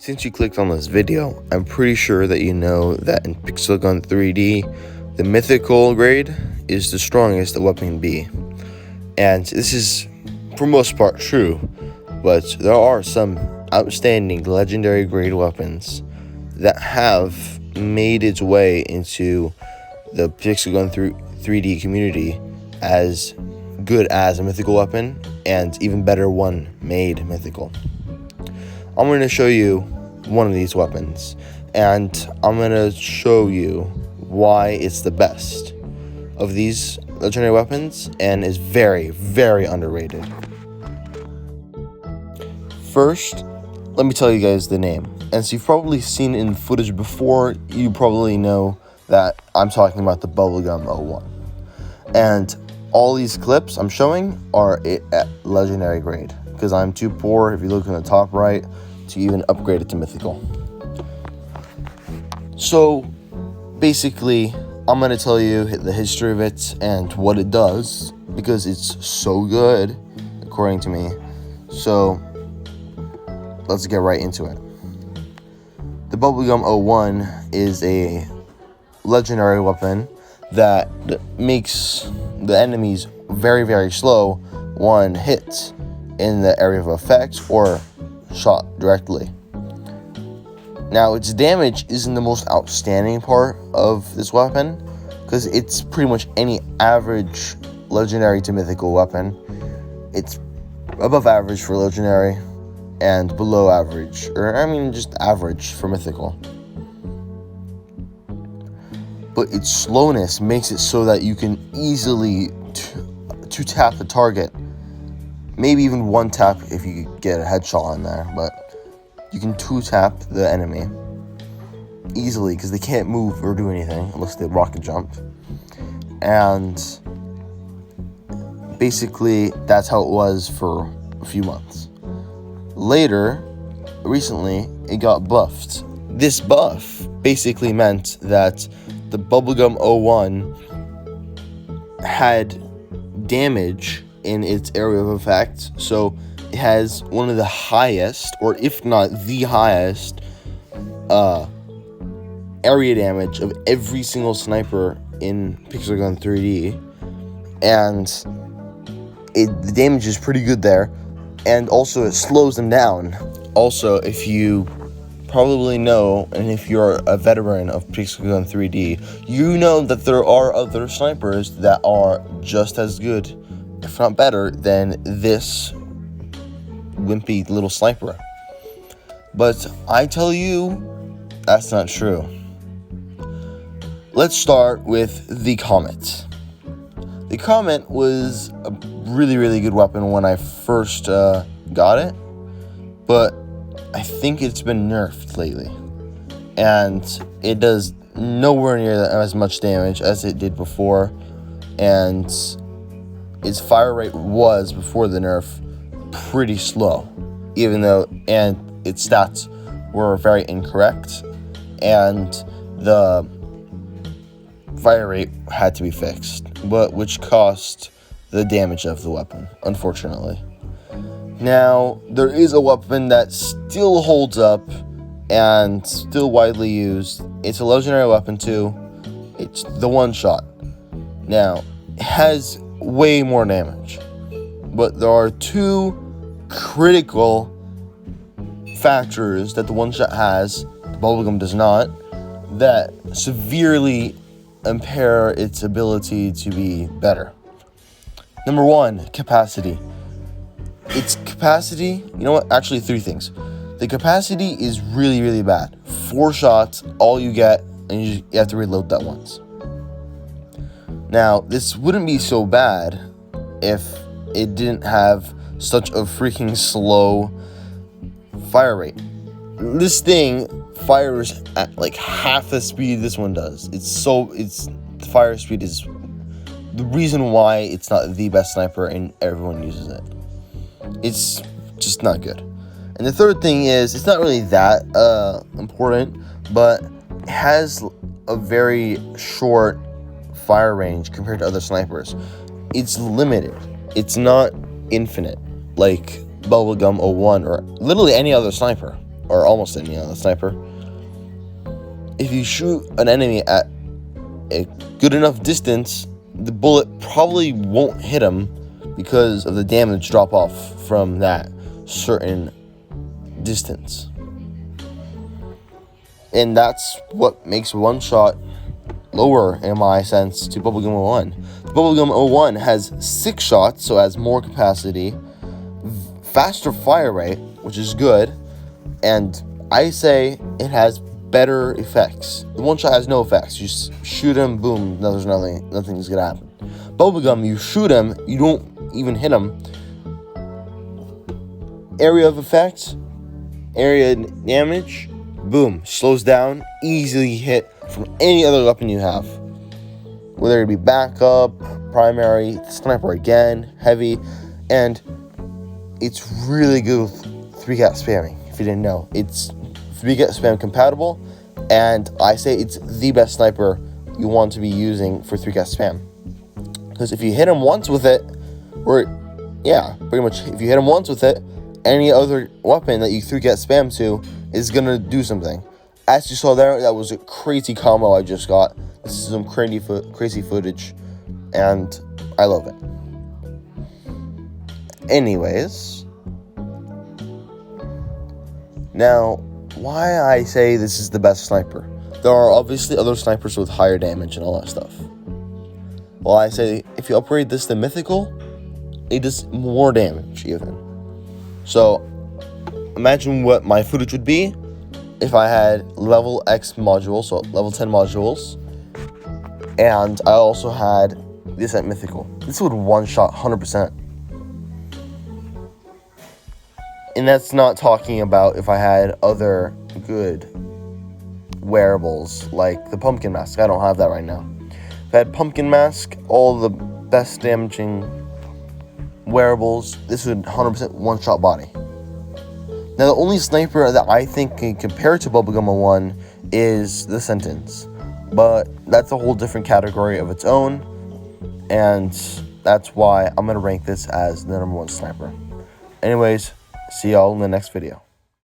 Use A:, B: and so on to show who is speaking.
A: Since you clicked on this video, I'm pretty sure that you know that in pg3d, the mythical grade is the strongest a weapon can be. And this is, for most part, true, but there are some outstanding legendary grade weapons that have made its way into the pg3d community as good as a mythical weapon, and even better, one made mythical. I'm going to show you one of these weapons, and I'm going to show you why it's the best of these legendary weapons and is very, very underrated. First, let me tell you guys the name. And so you've probably seen it in footage before, you probably know that I'm talking about the Bubblegum 01. And all these clips I'm showing are at legendary grade, because I'm too poor, if you look in the top right, to even upgrade it to mythical. So basically, I'm going to tell you the history of it and what it does, because it's so good, according to me. So let's get right into it. The Bubblegum 01 is a legendary weapon that makes the enemies very, very slow one hit in the area of effect or shot directly. Now, its damage isn't the most outstanding part of this weapon, because it's pretty much any average legendary to mythical weapon. It's above average for legendary and below average, or I mean just average for mythical. But its slowness makes it so that you can easily two-tap the target. Maybe even one tap if you get a headshot on there, but you can two-tap the enemy easily because they can't move or do anything unless they rocket jump. And basically, that's how it was for a few months. Later, recently, it got buffed. This buff basically meant that the Bubblegum 01 had damage in its area of effect, so it has one of the highest, or if not the highest, area damage of every single sniper in pg3d, and the damage is pretty good there, and also it slows them down. Also, if you probably know, and if you're a veteran of pg3d, you know that there are other snipers that are just as good, if not better, than this wimpy little sniper. But I tell you, that's not true. Let's start with the Comet. The Comet was a really, really good weapon when I first got it, but I think it's been nerfed lately, and it does nowhere near as much damage as it did before, and its fire rate was, before the nerf, pretty slow, and its stats were very incorrect, and the fire rate had to be fixed, but which cost the damage of the weapon, unfortunately. Now, there is a weapon that still holds up and still widely used. It's a legendary weapon too. It's the one-shot. Now, it has way more damage, but there are two critical factors that the one-shot has, the Bubblegum does not, that severely impair its ability to be better. Number one, capacity. Its capacity, you know what? Actually, three things. The capacity is really, really bad. 4 shots, all you get, and you have to reload that once. Now, this wouldn't be so bad if it didn't have such a freaking slow fire rate. This thing fires at like half the speed this one does. The fire speed is the reason why it's not the best sniper and everyone uses it. It's just not good. And the third thing is, it's not really that important, but it has a very short fire range compared to other snipers. It's limited. It's not infinite like Bubblegum 01 or literally any other sniper or almost any other sniper. If you shoot an enemy at a good enough distance, the bullet probably won't hit him because of the damage drop off from that certain distance. And that's what makes one shot lower, in my sense, to Bubblegum 01. Bubblegum 01 has 6 shots, so it has more capacity, faster fire rate, which is good, and I say it has better effects. The one shot has no effects. You just shoot him, boom, there's nothing's gonna happen. Bubblegum, you shoot him, you don't even hit him. Area of effect, area damage, boom, slows down, easily hit from any other weapon you have. Whether it be backup, primary, sniper again, heavy, and it's really good with 3-cat spamming. If you didn't know, it's 3-cat spam compatible, and I say it's the best sniper you want to be using for 3-cat spam. Because if you hit him once with it, pretty much if you hit him once with it, any other weapon that you 3-cat spam to is gonna do something. As you saw there, that was a crazy combo I just got. This is some crazy footage, and I love it. Anyways, now, why I say this is the best sniper? There are obviously other snipers with higher damage and all that stuff. Well, I say if you upgrade this to mythical, it does more damage even. So, imagine what my footage would be if I had level X modules, so level 10 modules, and I also had this at mythical. This would one-shot 100%. And that's not talking about if I had other good wearables like the pumpkin mask. I don't have that right now. If I had pumpkin mask, all the best damaging wearables, this would 100% one-shot body. Now, the only sniper that I think can compare to Bubblegum 01 is the Sentence. But that's a whole different category of its own, and that's why I'm going to rank this as the #1 sniper. Anyways, see y'all in the next video.